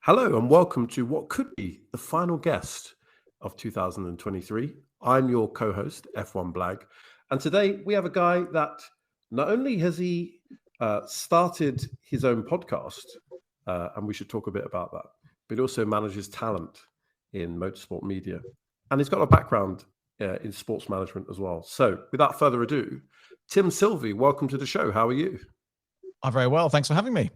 Hello and welcome to what could be the final guest of 2023. I'm your co-host, F1 Blag, and today we have a guy that not only has he started his own podcast, and we should talk a bit about that, but he also manages talent in motorsport media, and he's got a background in sports management as well. So, without further ado, Tim Silvey, welcome to the show. How are you? I'm very well. Thanks for having me.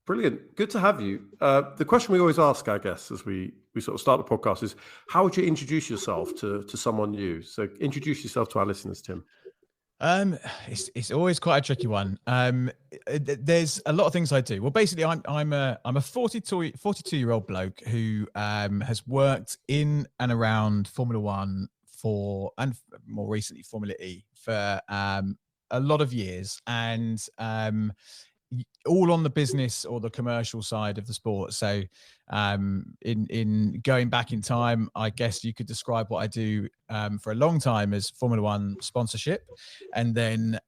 Brilliant. Good to have you. The question we always ask, I guess, as we sort of start the podcast is, how would you introduce yourself to someone new? So introduce yourself to our listeners, Tim. It's always quite a tricky one. There's a lot of things I do. Well, basically, I'm a 42-year-old bloke who has worked in and around Formula One and more recently Formula E for a lot of years, and all on the business or the commercial side of the sport. So in going back in time, I guess you could describe what I do for a long time as Formula One sponsorship, and then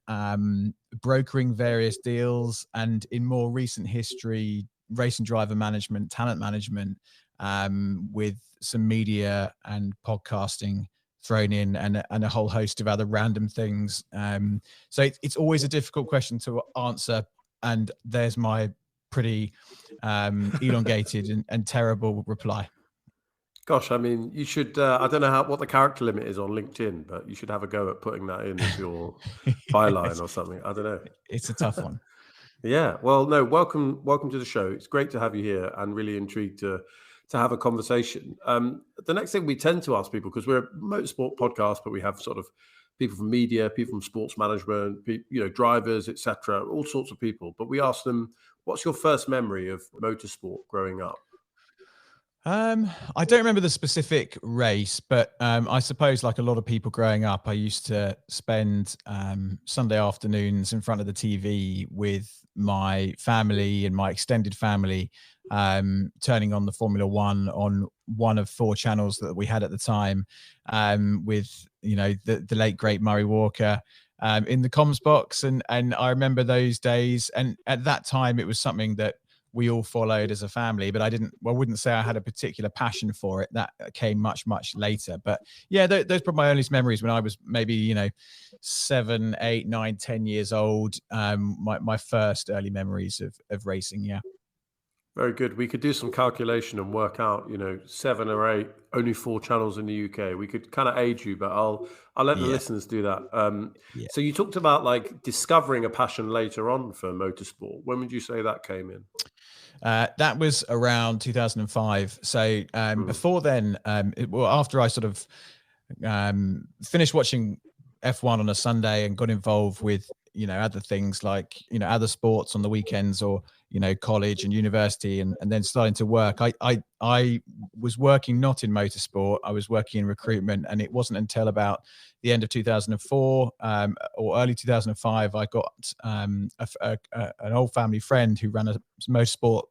brokering various deals, and in more recent history, race and driver management, talent management, with some media and podcasting thrown in, and a whole host of other random things. So it's always a difficult question to answer, and there's my pretty elongated and terrible reply. Gosh, I mean, you should, I don't know what the character limit is on LinkedIn, but you should have a go at putting that in as your byline or something. I don't know. It's a tough one. Yeah. Well, no, welcome to the show. It's great to have you here, and really intrigued to have a conversation. The next thing we tend to ask people, because we're a motorsport podcast, but we have sort of people from media, people from sports management, drivers, etc., all sorts of people. But we ask them, what's your first memory of motorsport growing up? I don't remember the specific race, but I suppose, like a lot of people growing up, I used to spend Sunday afternoons in front of the TV with my family and my extended family, turning on the Formula One on one of four channels that we had at the time, with the late great Murray Walker in the comms box, and I remember those days. And at that time, it was something that we all followed as a family, but I wouldn't say I had a particular passion for it. That came much later. But yeah, those were my earliest memories when I was maybe 7, 8, 9, 10 years old. My first early memories of racing. Yeah. Very good. We could do some calculation and work out, 7 or 8, only 4 channels in the UK. We could kind of age you, but I'll let the listeners do that. So you talked about like discovering a passion later on for motorsport. When would you say that came in? That was around 2005. So before then, after I sort of finished watching F1 on a Sunday and got involved with other things like other sports on the weekends, or college and university, and then starting to work, I was working not in motorsport. I was working in recruitment, and it wasn't until about the end of 2004 or early 2005 I got an old family friend who ran a motorsport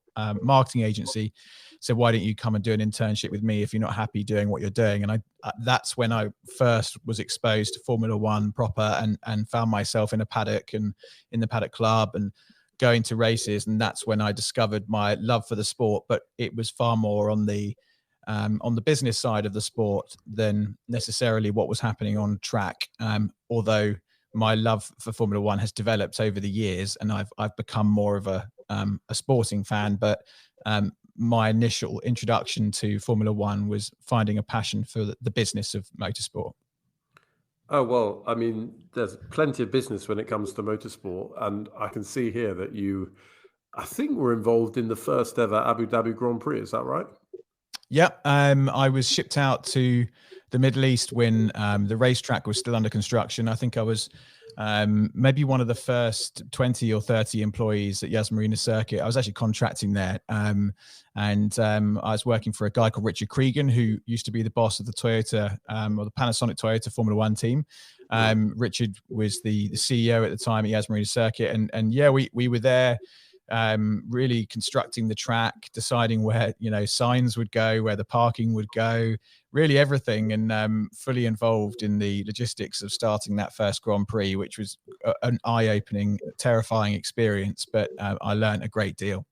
marketing agency, said, why don't you come and do an internship with me if you're not happy doing what you're doing? And that's when I first was exposed to Formula One proper, and found myself in a paddock and in the paddock club and going to races. And that's when I discovered my love for the sport, but it was far more on the business side of the sport than necessarily what was happening on track. Although my love for Formula One has developed over the years, and I've become more of a sporting fan. But my initial introduction to Formula One was finding a passion for the business of motorsport. Oh, well, I mean, there's plenty of business when it comes to motorsport. And I can see here that you, I think, were involved in the first ever Abu Dhabi Grand Prix. Is that right? Yeah. I was shipped out to the Middle East when the racetrack was still under construction. I think I was maybe one of the first 20 or 30 employees at Yas Marina Circuit. I was actually contracting there. And I was working for a guy called Richard Cregan, who used to be the boss of the Toyota or the Panasonic Toyota Formula One team. Richard was the CEO at the time at Yas Marina Circuit. And yeah, we were there really constructing the track, deciding where, signs would go, where the parking would go, really everything, and fully involved in the logistics of starting that first Grand Prix, which was an eye-opening, terrifying experience, but I learned a great deal.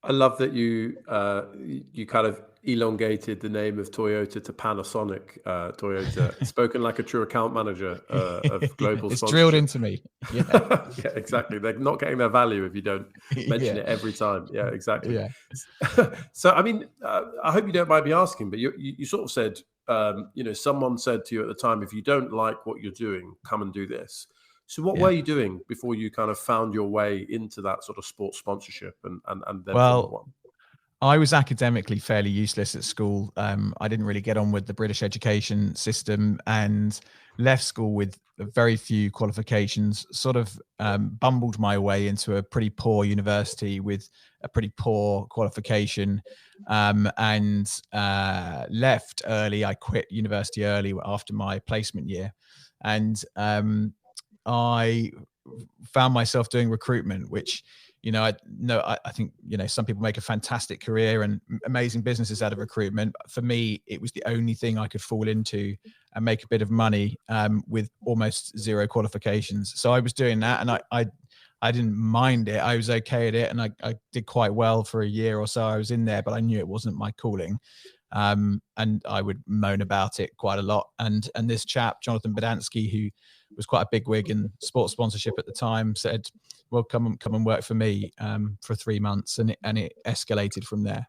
I love that you kind of elongated the name of Toyota to Panasonic Toyota. Spoken like a true account manager of global It's drilled sponsorship. into me. Yeah. Yeah, exactly. They're not getting their value if you don't mention Yeah. it every time. Yeah, exactly. Yeah. So, I mean, I hope you don't mind me asking, but you sort of said, someone said to you at the time, if you don't like what you're doing, come and do this. So what Yeah. were you doing before you kind of found your way into that sort of sports sponsorship and then Formula Well, One? I was academically fairly useless at school. I didn't really get on with the British education system and left school with very few qualifications, sort of bumbled my way into a pretty poor university with a pretty poor qualification, and left early. I quit university early after my placement year. And I found myself doing recruitment, which, I think, some people make a fantastic career and amazing businesses out of recruitment. For me, it was the only thing I could fall into and make a bit of money with almost zero qualifications. So I was doing that, and I didn't mind it. I was okay at it, and I did quite well for a year or so. I was in there, but I knew it wasn't my calling. And I would moan about it quite a lot. And this chap, Jonathan Bodansky, who was quite a big wig in sports sponsorship at the time, said, well, come and work for me for 3 months. And it escalated from there.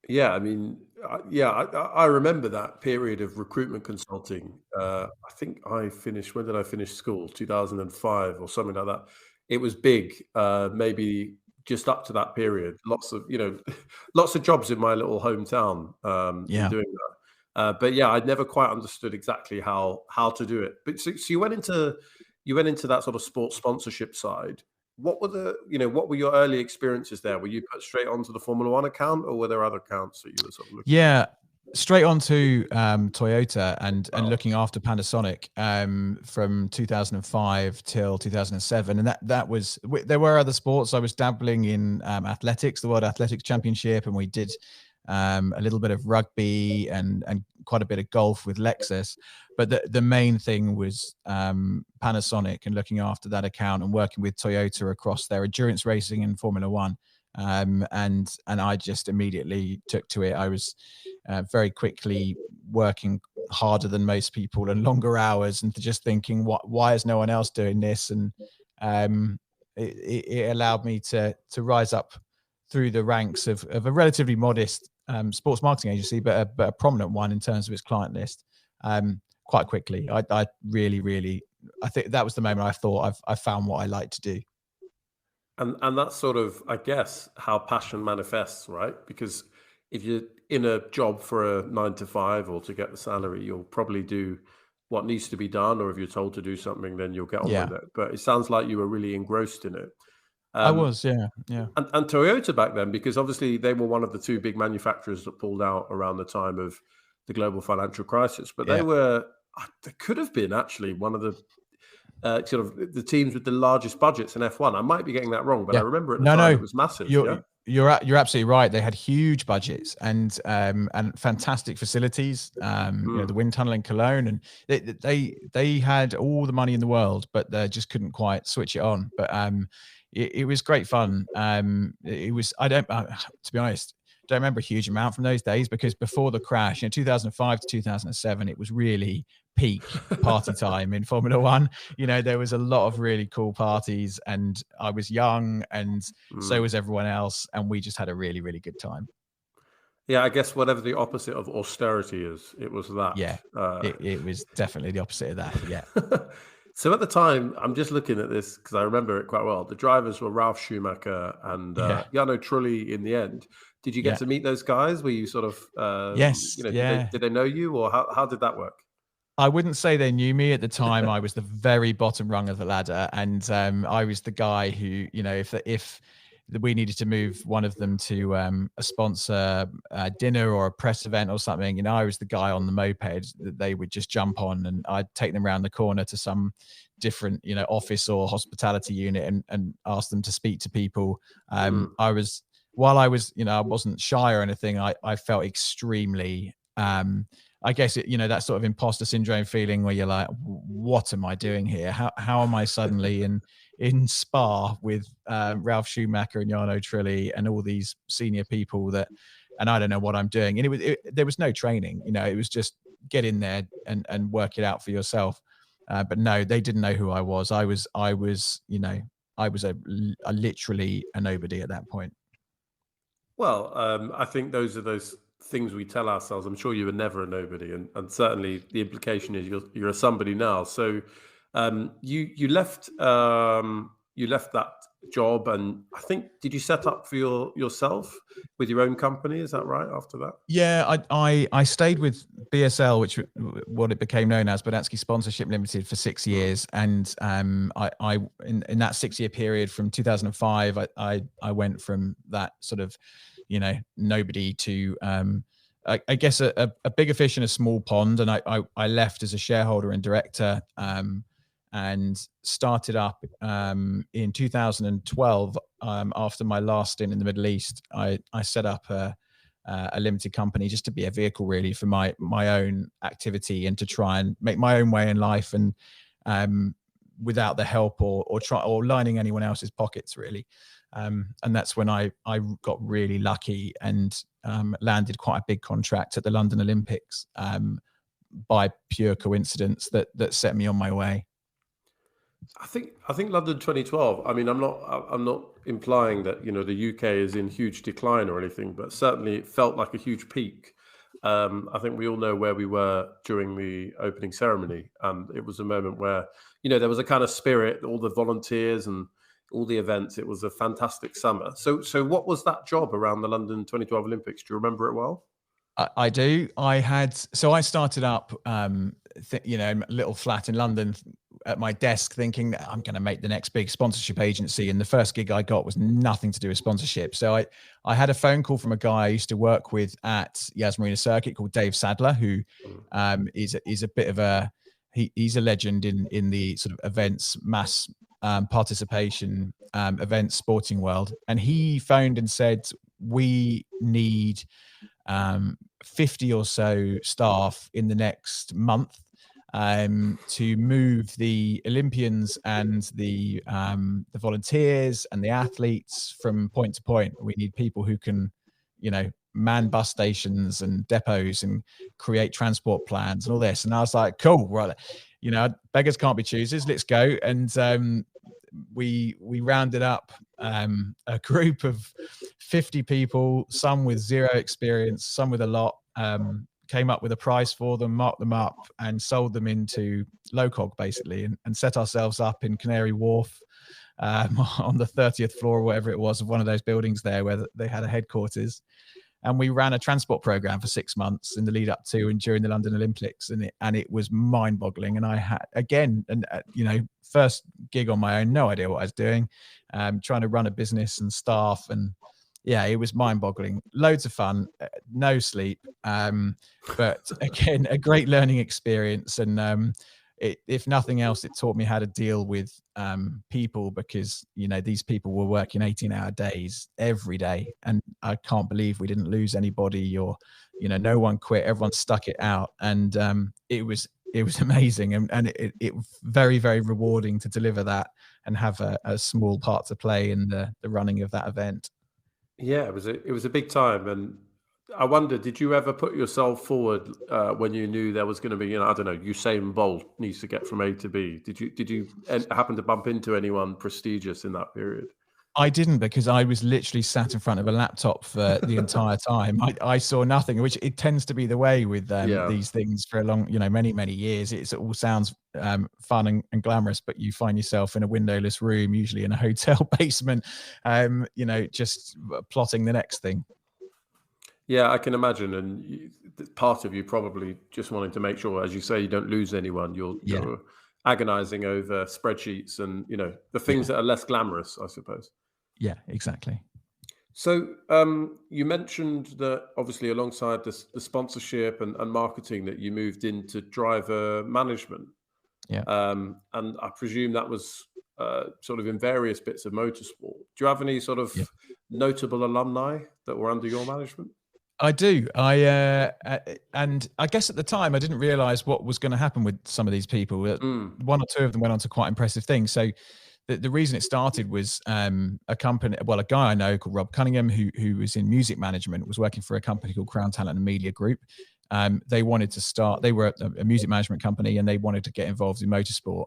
Yeah, I mean, I remember that period of recruitment consulting. I think when did I finish school? 2005 or something like that. It was big, maybe just up to that period. Lots of, lots of jobs in my little hometown in doing that. But yeah, I'd never quite understood exactly how to do it. But so you went into that sort of sports sponsorship side. What were your early experiences there? Were you put straight onto the Formula One account, or were there other accounts that you were sort of looking at? Yeah, straight on to Toyota and looking after Panasonic from 2005 till 2007. And that was, there were other sports. I was dabbling in athletics, the World Athletics Championship, and we did a little bit of rugby and quite a bit of golf with Lexus. But the main thing was Panasonic and looking after that account and working with Toyota across their endurance racing and Formula One. And I just immediately took to it. I was very quickly working harder than most people and longer hours, and just thinking, why is no one else doing this? And it allowed me to rise up through the ranks of a relatively modest sports marketing agency, but a prominent one in terms of its client list. Quite quickly, I really, I think that was the moment I thought I found what I like to do. And that's sort of, I guess, how passion manifests, right? Because if you're in a job for a 9 to 5 or to get the salary, you'll probably do what needs to be done, or if you're told to do something, then you'll get on with it. But it sounds like you were really engrossed in it. I was, yeah. And Toyota back then, because obviously they were one of the two big manufacturers that pulled out around the time of the global financial crisis. But they could have been actually one of the sort of the teams with the largest budgets in F1. I might be getting that wrong, but I remember at the time it was massive. You're absolutely right. They had huge budgets and fantastic facilities. The wind tunnel in Cologne, and they had all the money in the world, but they just couldn't quite switch it on. But it was great fun. It was, to be honest, don't remember a huge amount from those days, because before the crash, 2005 to 2007, it was really peak party time in Formula One. There was a lot of really cool parties, and I was young, and so was everyone else, and we just had a really, really good time. Yeah, I guess whatever the opposite of austerity is, it was that. Yeah, it was definitely the opposite of that. Yeah. So at the time, I'm just looking at this because I remember it quite well. The drivers were Ralf Schumacher and Jarno Trulli in the end. Did you get to meet those guys? Were you sort of, yes, did they know you, or how did that work? I wouldn't say they knew me at the time. I was the very bottom rung of the ladder, and I was the guy who, if we needed to move one of them to a sponsor dinner or a press event or something, I was the guy on the moped that they would just jump on, and I'd take them around the corner to some different, office or hospitality unit and ask them to speak to people. I wasn't shy or anything. I felt extremely, I guess that sort of imposter syndrome feeling where you're like, what am I doing here? How am I suddenly in in Spa with Ralph Schumacher and Jarno Trulli and all these senior people and I don't know what I'm doing. And there was no training, it was just get in there and work it out for yourself. But no, they didn't know who I was. I was literally a nobody at that point. Well, I think those are those things we tell ourselves. I'm sure you were never a nobody, and certainly the implication is you're a somebody now. So you left that job, and I think, did you set up for yourself with your own company? Is that right? After that, yeah, I stayed with BSL, which what it became known as, Bodansky Sponsorship Limited, for 6 years, and I in that 6-year period from 2005, I went from that sort of nobody to I guess a bigger fish in a small pond, and I left as a shareholder and director. And started up in 2012 after my last stint in the Middle East. I set up a limited company just to be a vehicle really for my own activity and to try and make my own way in life, and without the help or lining anyone else's pockets really. And that's when I got really lucky and landed quite a big contract at the London Olympics by pure coincidence that set me on my way. I think London 2012. I mean, I'm not implying that the UK is in huge decline or anything, but certainly it felt like a huge peak. I think we all know where we were during the opening ceremony, and it was a moment where there was a kind of spirit, all the volunteers and all the events. It was a fantastic summer. So what was that job around the London 2012 Olympics? Do you remember it well? I do. I started up, a little flat in London at my desk thinking that I'm going to make the next big sponsorship agency. And the first gig I got was nothing to do with sponsorship. So I had a phone call from a guy I used to work with at Yas Marina Circuit called Dave Sadler, who is a bit of he's a legend in the sort of events, mass participation events, sporting world. And he phoned and said, we need 50 or so staff in the next month to move the Olympians and the volunteers and the athletes from point to point. We need people who can, man bus stations and depots and create transport plans and all this. And I was like, cool, right, beggars can't be choosers. Let's go. And we rounded up a group of 50 people, some with zero experience, some with a lot, came up with a price for them, marked them up, and sold them into Locog basically, and set ourselves up in Canary Wharf on the 30th floor or whatever it was of one of those buildings there where they had a headquarters. And we ran a transport program for 6 months in the lead up to and during the London Olympics, and it was mind boggling. And I had, again, first gig on my own, no idea what I was doing, trying to run a business and staff, and yeah, it was mind boggling. Loads of fun, no sleep, but again, a great learning experience. And if nothing else, it taught me how to deal with people, because these people were working 18-hour days every day, and I can't believe we didn't lose anybody, or no one quit. Everyone stuck it out, and it was amazing, and it was very, very rewarding to deliver that and have a small part to play in the running of that event. Yeah, it was a big time. And I wonder, did you ever put yourself forward when you knew there was going to be, I don't know, Usain Bolt needs to get from A to B? Did you happen to bump into anyone prestigious in that period? I didn't, because I was literally sat in front of a laptop for the entire time. I saw nothing, which it tends to be the way with these things for a long, many, many years. It all sounds fun and glamorous, but you find yourself in a windowless room, usually in a hotel basement, just plotting the next thing. Yeah, I can imagine. And part of you probably just wanting to make sure, as you say, you don't lose anyone. You're agonizing over spreadsheets and, the things that are less glamorous, I suppose. Yeah, exactly. So you mentioned that obviously alongside the sponsorship and marketing that you moved into driver management. Yeah. And I presume that was sort of in various bits of motorsport. Do you have any sort of notable alumni that were under your management? I do. And I guess at the time I didn't realize what was going to happen with some of these people. One or two of them went on to quite impressive things. So the reason it started was a guy I know called Rob Cunningham, who was in music management, was working for a company called Crown Talent and Media Group. They wanted to start, they were a music management company, and they wanted to get involved in motorsport.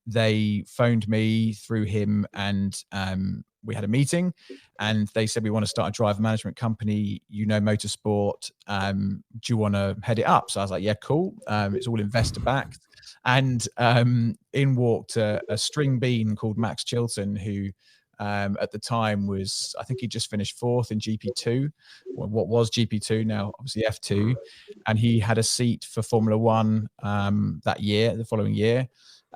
They phoned me through him, and we had a meeting, and they said, we want to start a driver management company, motorsport. Do you want to head it up? So I was like, yeah, cool. It's all investor backed. And in walked a string bean called Max Chilton, who at the time I think he just finished 4th in GP2, what was GP2, now obviously F2. And he had a seat for Formula One the following year.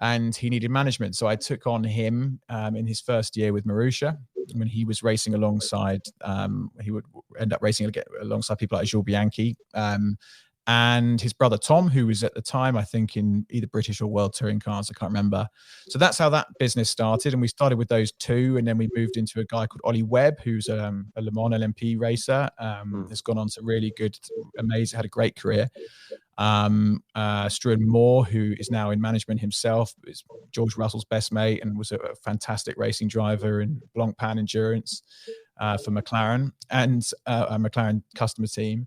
And he needed management. So I took on him in his first year with Marussia, when he was racing alongside, he would end up racing alongside people like Jules Bianchi, and his brother Tom, who was at the time, I think, in either British or World Touring Cars, I can't remember. So that's how that business started. And we started with those two. And then we moved into a guy called Ollie Webb, who's a Le Mans LMP racer, has gone on to really good, amazing, had a great career. Struan Moore, who is now in management himself, is George Russell's best mate and was a fantastic racing driver in Blancpain Endurance for McLaren and a McLaren customer team.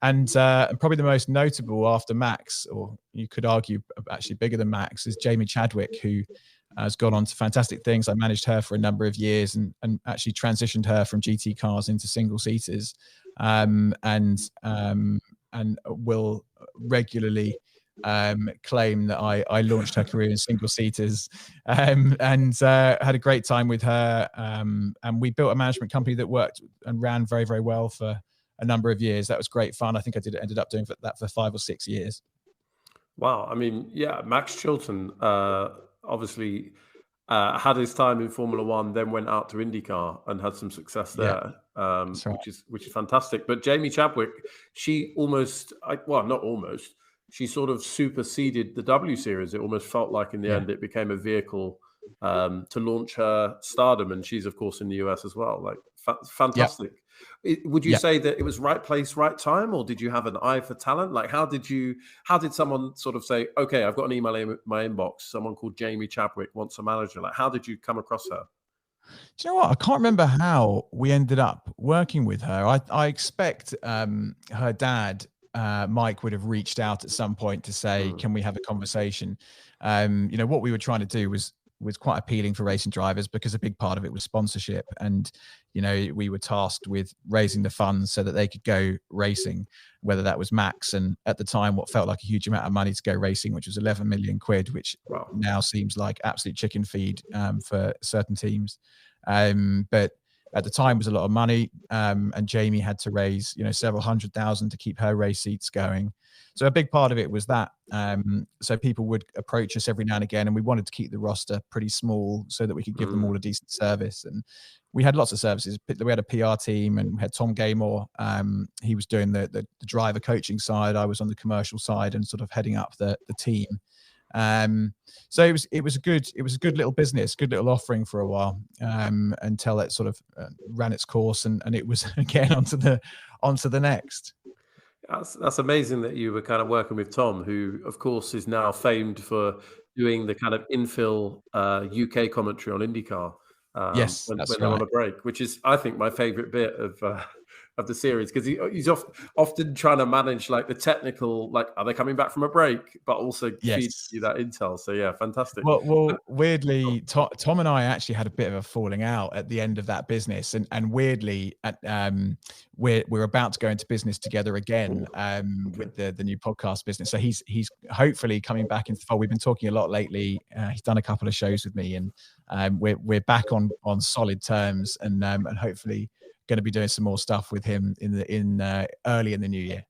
And probably the most notable after Max, or you could argue actually bigger than Max, is Jamie Chadwick, who has gone on to fantastic things. I managed her for a number of years and actually transitioned her from GT cars into single seaters, and will regularly claim that I launched her career in single seaters, and had a great time with her. And we built a management company that worked and ran very, very well for a number of years. That was great fun. I think I ended up doing that for 5 or 6 years. Wow. I mean, yeah, Max Chilton obviously had his time in Formula One, then went out to IndyCar and had some success there, right. which is fantastic. But Jamie Chadwick, she she sort of superseded the W Series. It almost felt like in the end it became a vehicle to launch her stardom, and she's of course in the US as well. Like fantastic. Would you say that it was right place, right time, or did you have an eye for talent? Like how did someone sort of say, okay, I've got an email in my inbox, someone called Jamie Chadwick wants a manager? Like how did you come across her? Do you know what? I can't remember how we ended up working with her. I expect her dad, Mike, would have reached out at some point to say, can we have a conversation? What we were trying to do was quite appealing for racing drivers, because a big part of it was sponsorship. And, we were tasked with raising the funds so that they could go racing, whether that was Max, and at the time, what felt like a huge amount of money to go racing, which was 11 million quid, which now seems like absolute chicken feed for certain teams. But at the time was a lot of money. And Jamie had to raise, several $100,000 to keep her race seats going. So a big part of it was that. So people would approach us every now and again, and we wanted to keep the roster pretty small so that we could give them all a decent service. And we had lots of services. We had a PR team, and we had Tom Gaymore. He was doing the driver coaching side. I was on the commercial side and sort of heading up the team. So it was a good little business, good little offering for a while, until it sort of ran its course, and it was again onto the next. That's amazing that you were kind of working with Tom, who of course is now famed for doing the kind of infill UK commentary on IndyCar. Yes, when that's they're right. on a break, which is, I think, my favorite bit of the series, because he's often trying to manage like the technical, like, are they coming back from a break, but also feed you that intel. So yeah, fantastic. Well, weirdly, Tom and I actually had a bit of a falling out at the end of that business, and weirdly, we're about to go into business together again with the new podcast business. So he's hopefully coming back into the fold. We've been talking a lot lately. He's done a couple of shows with me, and we're back on solid terms, and hopefully going to be doing some more stuff with him early in the new year.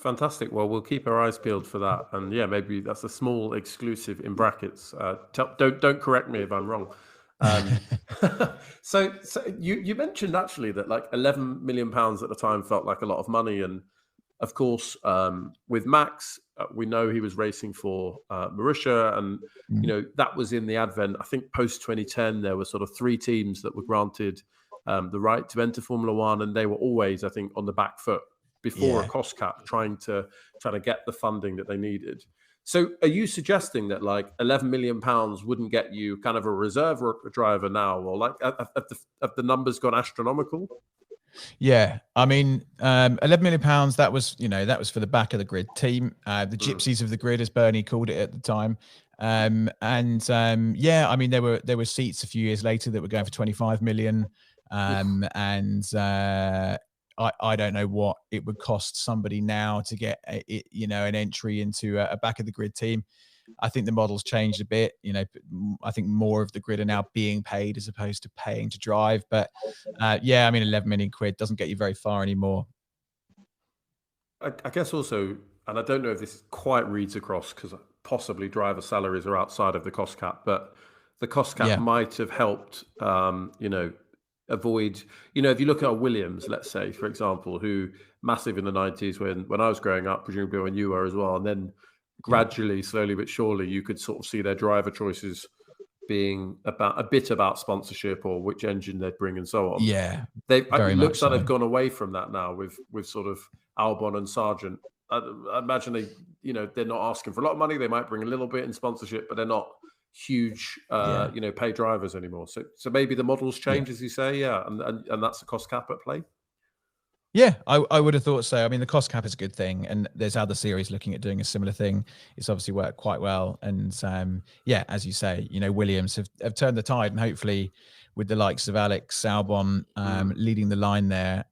Fantastic. Well, we'll keep our eyes peeled for that, and yeah, maybe that's a small exclusive in brackets. Don't correct me if I'm wrong. So you mentioned actually that like 11 million pounds at the time felt like a lot of money, and of course, with Max, we know he was racing for Marussia, and that was in the advent. I think post 2010, there were sort of 3 teams that were granted the right to enter Formula One, and they were always, I think, on the back foot before a cost cap, trying to get the funding that they needed. So are you suggesting that like £11 million wouldn't get you kind of a reserve driver now, or like have the numbers gone astronomical? Yeah, I mean, £11 million. That was, that was for the back of the grid team, the gypsies of the grid, as Bernie called it at the time. Yeah, I mean, there were seats a few years later that were going for 25 million, and I don't know what it would cost somebody now to get an entry into a back of the grid team. I think the model's changed a bit. I think more of the grid are now being paid as opposed to paying to drive. But yeah, I mean, 11 million quid doesn't get you very far anymore. I guess also, and I don't know if this quite reads across because possibly driver salaries are outside of the cost cap, but the cost cap might have helped, avoid, if you look at a Williams, let's say, for example, who massive in the 90s when I was growing up, presumably when you were as well, and then gradually, slowly but surely, you could sort of see their driver choices being a bit about sponsorship or which engine they'd bring and so on. Yeah, it looks like they've gone away from that now with sort of Albon and Sargent. I imagine they're not asking for a lot of money. They might bring a little bit in sponsorship, but they're not huge, pay drivers anymore. So maybe the models change, as you say, and that's a cost cap at play. Yeah, I would have thought so. I mean, the cost cap is a good thing, and there's other series looking at doing a similar thing. It's obviously worked quite well, and yeah, as you say, Williams have turned the tide, and hopefully, with the likes of Alex Albon leading the line there,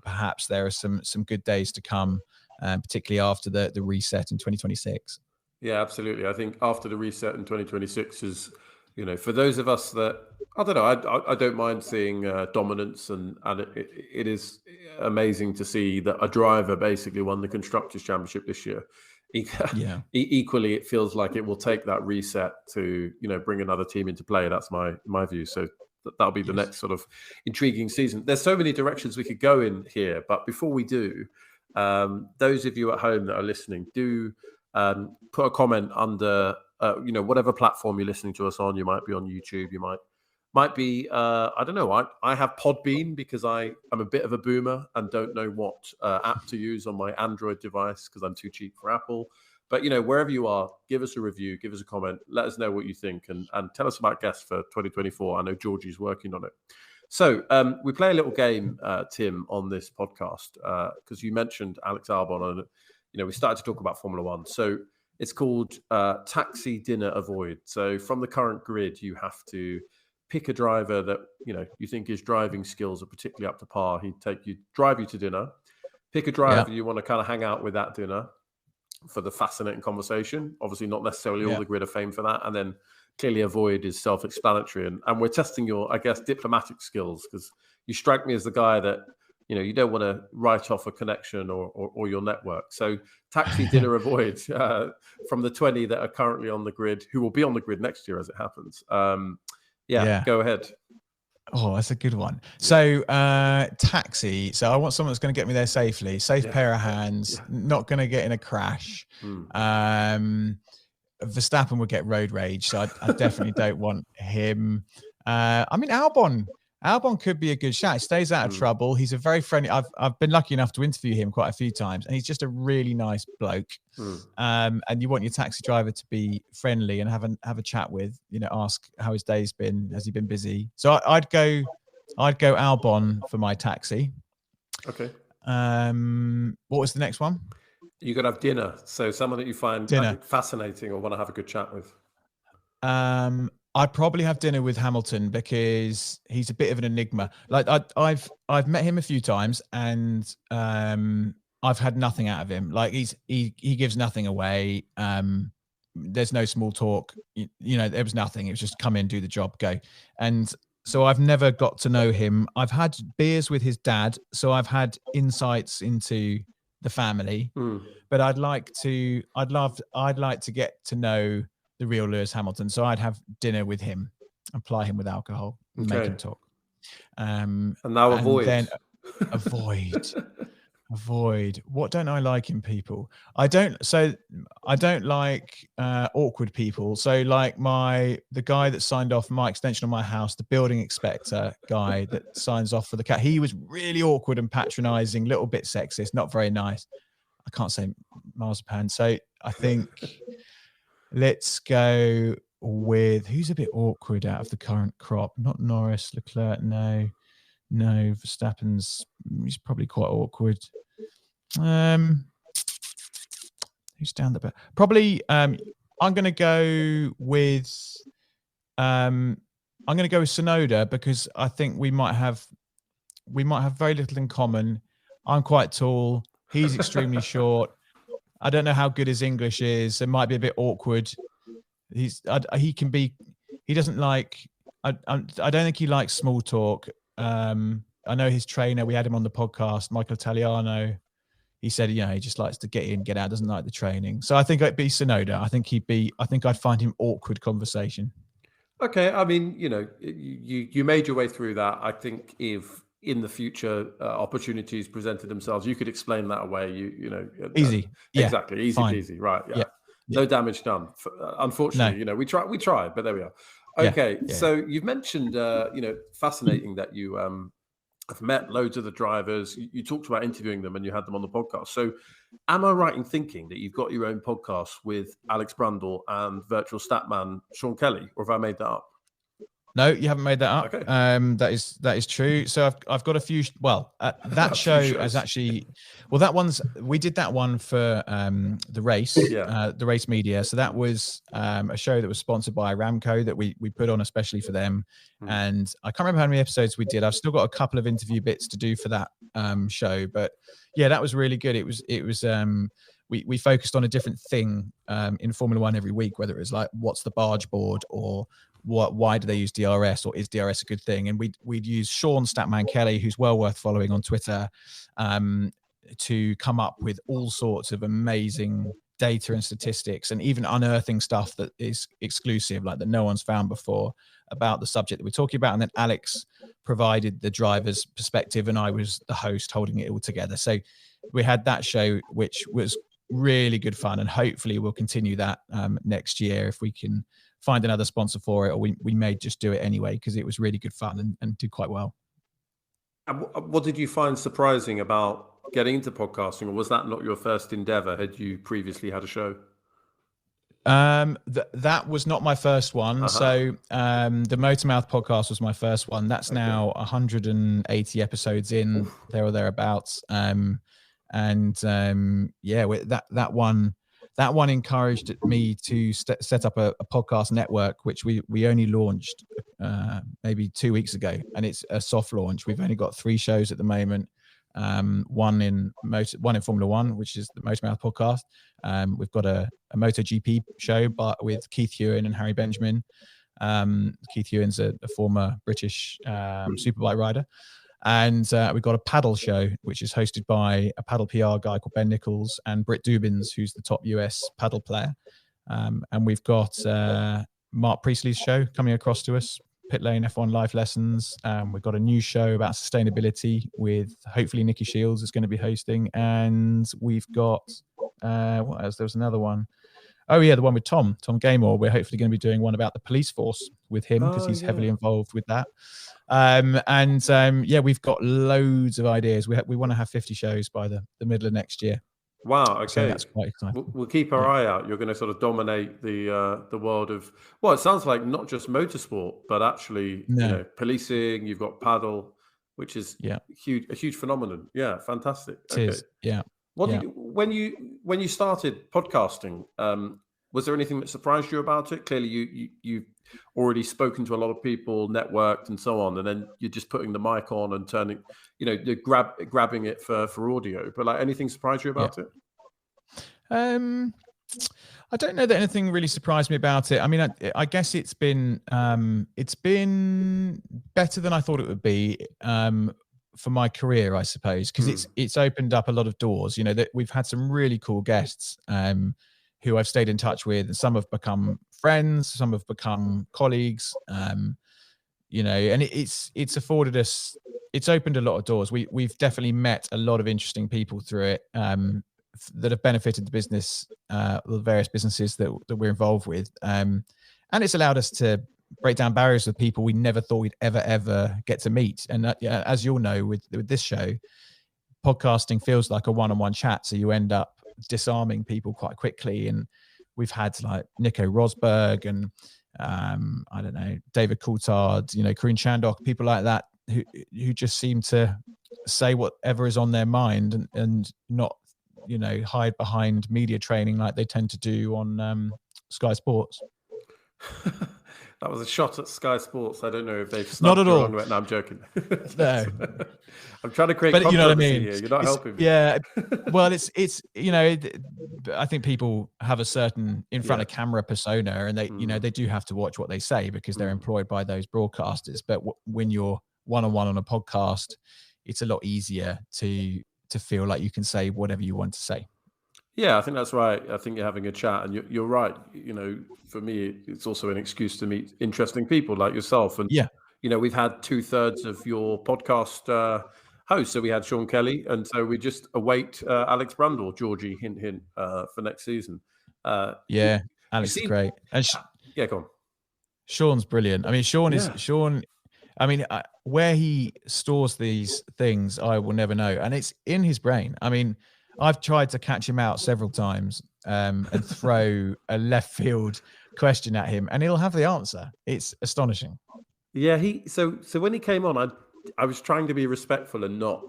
perhaps there are some good days to come, particularly after the reset in 2026. Yeah, absolutely. I think after the reset in 2026 is, for those of us that, I don't know, I don't mind seeing dominance, and it is amazing to see that a driver basically won the Constructors' Championship this year. Equally, it feels like it will take that reset to, bring another team into play. That's my view. So that'll be the next sort of intriguing season. There's so many directions we could go in here, but before we do, those of you at home that are listening, do put a comment under, whatever platform you're listening to us on. You might be on YouTube. You might be, I don't know. I have Podbean because I'm a bit of a boomer and don't know what app to use on my Android device because I'm too cheap for Apple. But, wherever you are, give us a review, give us a comment, let us know what you think, and tell us about guests for 2024. I know Georgie's working on it. So we play a little game, Tim, on this podcast because you mentioned Alex Albon, and, we started to talk about Formula One. So it's called Taxi Dinner Avoid. So from the current grid, you have to pick a driver that you think his driving skills are particularly up to par. He'd drive you to dinner. Pick a driver you want to kind of hang out with at dinner for the fascinating conversation. Obviously, not necessarily all the grid are famed for that. And then clearly avoid is self-explanatory. And we're testing your, I guess, diplomatic skills because you strike me as the guy that you don't want to write off a connection or your network. So Taxi Dinner Avoid from the 20 that are currently on the grid, who will be on the grid next year as it happens. Go ahead. Oh, that's a good one. So taxi. So I want someone that's going to get me there safely. Safe pair of hands, not going to get in a crash. Verstappen would get road rage. So I definitely don't want him. I mean, Albon could be a good shout. He stays out of trouble. He's a very friendly. I've been lucky enough to interview him quite a few times, and he's just a really nice bloke. And you want your taxi driver to be friendly and have a chat with. Ask how his day's been. Has he been busy? So I'd go Albon for my taxi. Okay. What was the next one? You got to have dinner. So someone that you find fascinating or want to have a good chat with. I'd probably have dinner with Hamilton because he's a bit of an enigma. Like I've met him a few times and I've had nothing out of him. Like he gives nothing away. There's no small talk. There was nothing. It was just come in, do the job, go. And so I've never got to know him. I've had beers with his dad, so I've had insights into the family. But I'd like to get to know the real Lewis Hamilton. So I'd have dinner with him, apply him with alcohol, and make him talk. And now avoid. Then avoid. What don't I like in people? I don't like awkward people. So like the guy that signed off my extension on my house, the building inspector guy that signs off for the cat, he was really awkward and patronizing, little bit sexist, not very nice. I can't say miles a pound. So I think let's go with who's a bit awkward out of the current crop. Not Norris, Leclerc, no. Verstappen's he's probably quite awkward. Who's down the back? Probably. I'm going to go with. I'm going to go with Sonoda because I think we might have very little in common. I'm quite tall. He's extremely short. I don't know how good his English is. It might be a bit awkward. He doesn't like. I don't think he likes small talk. I know his trainer. We had him on the podcast, Michael Italiano. He said, he just likes to get in, get out, doesn't like the training. So I think it'd be Sonoda. I think I'd find him awkward conversation. Okay. I mean, you made your way through that. I think if in the future opportunities presented themselves, you could explain that away. Easy. Exactly. Easy fine. peasy. Right. Yeah. Yeah. No damage done. Unfortunately, No. we tried, but there we are. Okay. Yeah. So you've mentioned, fascinating that you have met loads of the drivers. You talked about interviewing them and you had them on the podcast. So am I right in thinking that you've got your own podcast with Alex Brundle and virtual statman Sean Kelly, or have I made that up? No, you haven't made that up. Okay. That is true. So I've got a few. Well, that show is actually. Well, we did that one for the race, the race media. So that was a show that was sponsored by Aramco that we put on especially for them. And I can't remember how many episodes we did. I've still got a couple of interview bits to do for that show. But yeah, that was really good. It was. We focused on a different thing in Formula One every week, whether it was like what's the barge board or why do they use DRS or is DRS a good thing? And we'd use Sean Statman Kelly, who's well worth following on Twitter, to come up with all sorts of amazing data and statistics and even unearthing stuff that is exclusive, like that no one's found before about the subject that we're talking about. And then Alex provided the driver's perspective and I was the host holding it all together. So we had that show, which was really good fun, and hopefully we'll continue that next year if we can find another sponsor for it, or we may just do it anyway because it was really good fun and did quite well. What did you find surprising about getting into podcasting, or was that not your first endeavor? Had you previously had a show? That was not my first one. Uh-huh. So the Motormouth podcast was my first one. That's now 180 episodes in, there or thereabouts. That one encouraged me to set up a podcast network, which we only launched maybe 2 weeks ago, and it's a soft launch. We've only got 3 shows at the moment. One in Formula One, which is the Motormouth podcast. We've got a MotoGP show, but with Keith Ewan and Harry Benjamin. Keith Ewan's a former British superbike rider. And we've got a paddle show, which is hosted by a paddle PR guy called Ben Nichols and Britt Dubins, who's the top US paddle player. And we've got Mark Priestley's show coming across to us, Pit Lane F1 Life Lessons. We've got a new show about sustainability with hopefully Nikki Shields is going to be hosting. And we've got, what else? There was another one. Oh yeah, the one with Tom Gaymore. We're hopefully going to be doing one about the police force with him because he's heavily involved with that. We've got loads of ideas. We want to have 50 shows by the middle of next year. Wow. Okay. So that's quite exciting. We'll keep our eye out. You're going to sort of dominate the world of, well, it sounds like not just motorsport, but actually, policing. You've got paddle, which is a huge phenomenon. Yeah. Fantastic. It is. Yeah. When you started podcasting, was there anything that surprised you about it? Clearly, you've already spoken to a lot of people, networked, and so on, and then you're just putting the mic on and turning, you're grabbing it for audio. But like, anything surprised you about it? I don't know that anything really surprised me about it. I mean, I guess it's been better than I thought it would be. For my career, I suppose, because it's opened up a lot of doors. That we've had some really cool guests who I've stayed in touch with, and some have become friends, some have become colleagues. And it's afforded us, it's opened a lot of doors. We've definitely met a lot of interesting people through it that have benefited the business, the various businesses that we're involved with, and it's allowed us to break down barriers with people we never thought we'd ever get to meet. And as you'll know, with this show, podcasting feels like a one-on-one chat. So you end up disarming people quite quickly. And we've had like Nico Rosberg and I don't know, David Coulthard, Karine Chandok, people like that who just seem to say whatever is on their mind and not, hide behind media training like they tend to do on Sky Sports. That was a shot at Sky Sports. I don't know if they've not at all. Along with. No, I'm joking. No. I'm trying to create but you know what I mean. Here. You're not helping me. Yeah. Well, it's I think people have a certain in front of camera persona, and they they do have to watch what they say because they're employed by those broadcasters. But when you're one-on-one on a podcast, it's a lot easier to feel like you can say whatever you want to say. Yeah, I think that's right. I think you're having a chat, and you're right. For me, it's also an excuse to meet interesting people like yourself. And we've had 2/3 of your podcast hosts. So we had Sean Kelly, and so we just await Alex Brundle, Georgie, hint, hint, for next season. Alex is great. And go on. Sean's brilliant. I mean, Sean. I mean, where he stores these things, I will never know. And it's in his brain. I mean, I've tried to catch him out several times and throw a left field question at him, and he'll have the answer. It's astonishing. Yeah, so when he came on, I was trying to be respectful and not,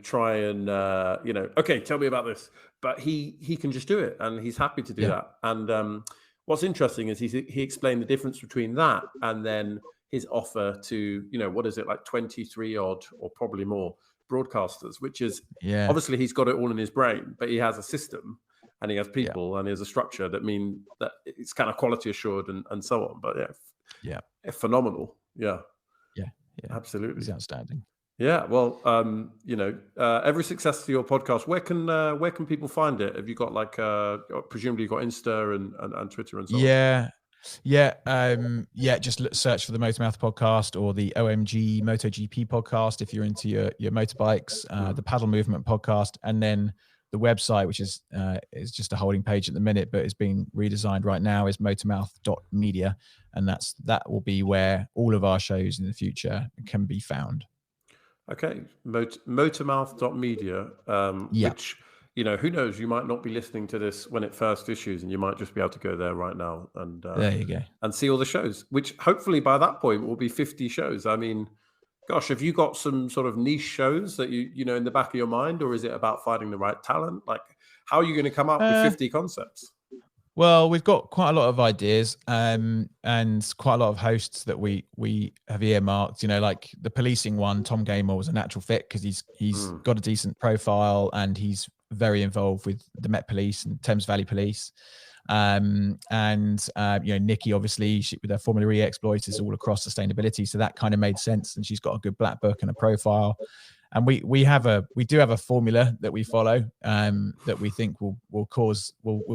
try and, okay, tell me about this. But he can just do it, and he's happy to do that. And what's interesting is he explained the difference between that and then his offer to, what is it, like 23 odd or probably more broadcasters, which is obviously he's got it all in his brain, but he has a system and he has people and he has a structure that mean that it's kind of quality assured and so on. But phenomenal. Yeah, absolutely. He's outstanding. Yeah, well, every success to your podcast. Where can people find it? Have you got presumably you've got Insta and Twitter and so on? Just search for the Motormouth podcast or the OMG MotoGP podcast if you're into your motorbikes, the Paddle Movement podcast, and then the website, which is just a holding page at the minute, but is being redesigned right now, is motormouth.media, and that will be where all of our shows in the future can be found. Okay, motormouth.media, which, who knows, you might not be listening to this when it first issues, and you might just be able to go there right now and there you go and see all the shows, which hopefully by that point will be 50 shows. I mean, gosh, have you got some sort of niche shows that you in the back of your mind, or is it about finding the right talent? Like, how are you going to come up with 50 concepts? Well, we've got quite a lot of ideas and quite a lot of hosts that we have earmarked. Like the policing one, Tom Gamer was a natural fit because he's got a decent profile and he's very involved with the Met Police and Thames Valley Police. Nikki, obviously, with her Formula E exploits is all across sustainability. So that kind of made sense. And she's got a good black book and a profile. And we do have a formula that we follow that we think will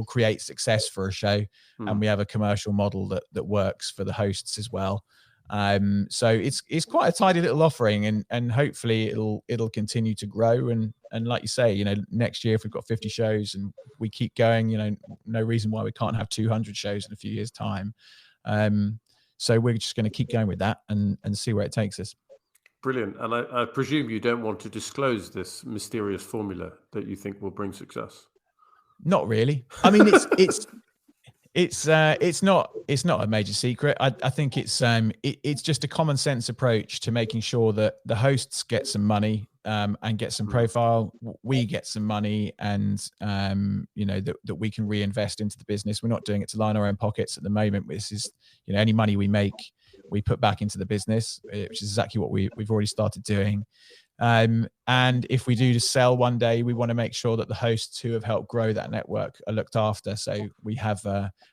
create success for a show. And we have a commercial model that works for the hosts as well. So it's quite a tidy little offering, and hopefully it'll continue to grow. And like you say, next year if we've got 50 shows and we keep going, no reason why we can't have 200 shows in a few years' time. So we're just going to keep going with that and see where it takes us. Brilliant. And I presume you don't want to disclose this mysterious formula that you think will bring success. Not really. I mean, it's not a major secret. I think it's just a common sense approach to making sure that the hosts get some money and get some profile. We get some money, and that we can reinvest into the business. We're not doing it to line our own pockets at the moment. This is any money we make, we put back into the business, which is exactly what we've already started doing. And if we do just sell one day, we want to make sure that the hosts who have helped grow that network are looked after. So we have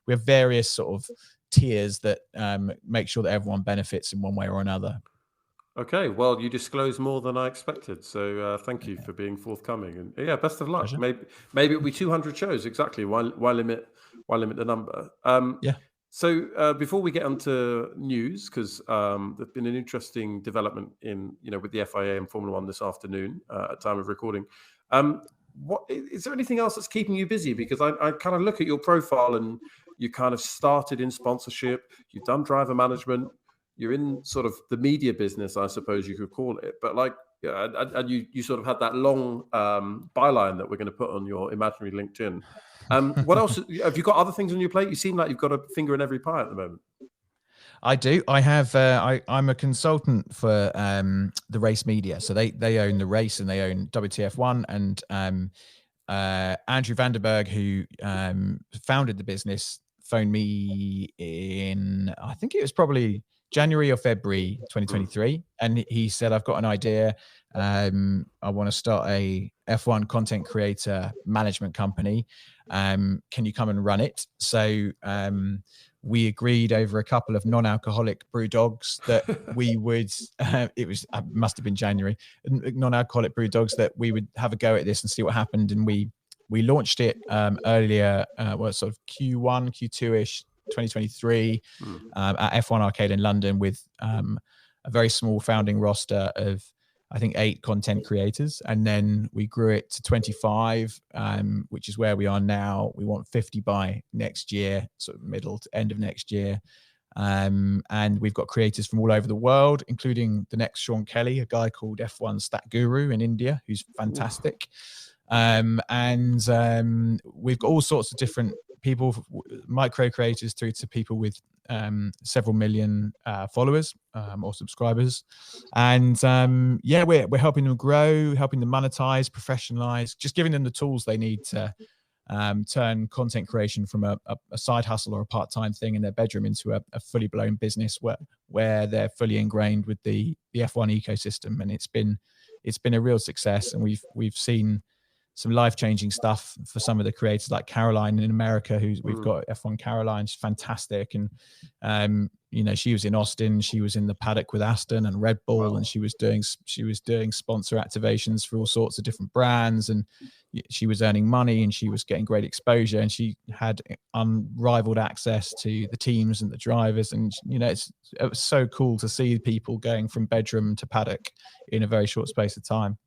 various sort of tiers that make sure that everyone benefits in one way or another. Okay, well, you disclose more than I expected. So thank you for being forthcoming, and best of luck. Pleasure. Maybe it'll be 200 shows. Exactly. Why limit the number? So before we get onto news, because there's been an interesting development with the FIA and Formula One this afternoon at time of recording. What is there anything else that's keeping you busy? Because I kind of look at your profile and you kind of started in sponsorship, you've done driver management, you're in sort of the media business, I suppose you could call it. But Yeah, and you sort of had that long byline that we're going to put on your imaginary LinkedIn. What else have you got? Other things on your plate? You seem like you've got a finger in every pie at the moment. I do. I have. I'm a consultant for the race media, so they own the race and they own WTF1. And Andrew Vanderberg, who founded the business, phoned me in, I think it was probably January or February 2023, and he said, "I've got an idea. I want to start a F1 content creator management company. Can you come and run it?" So we agreed over a couple of non-alcoholic brew dogs that we would, it must have been January, non-alcoholic brew dogs, that we would have a go at this and see what happened. And we launched it earlier, sort of Q1, Q2-ish 2023 at F1 Arcade in London with a very small founding roster of, I think, 8 content creators. And then we grew it to 25, which is where we are now. We want 50 by next year, sort of middle to end of next year. And we've got creators from all over the world, including the next Sean Kelly, a guy called F1 Stat Guru in India, who's fantastic. And we've got all sorts of different people, micro creators through to people with several million followers or subscribers. And we're helping them grow, helping them monetize, professionalize, just giving them the tools they need to turn content creation from a side hustle or a part-time thing in their bedroom into a fully blown business where they're fully ingrained with the F1 ecosystem. And it's been a real success. And we've seen some life-changing stuff for some of the creators, like Caroline in America, we've got F1 Caroline. She's fantastic. And, she was in Austin, she was in the paddock with Aston and Red Bull. Wow. And she was doing sponsor activations for all sorts of different brands. And she was earning money and she was getting great exposure, and she had unrivaled access to the teams and the drivers. And, it was so cool to see people going from bedroom to paddock in a very short space of time.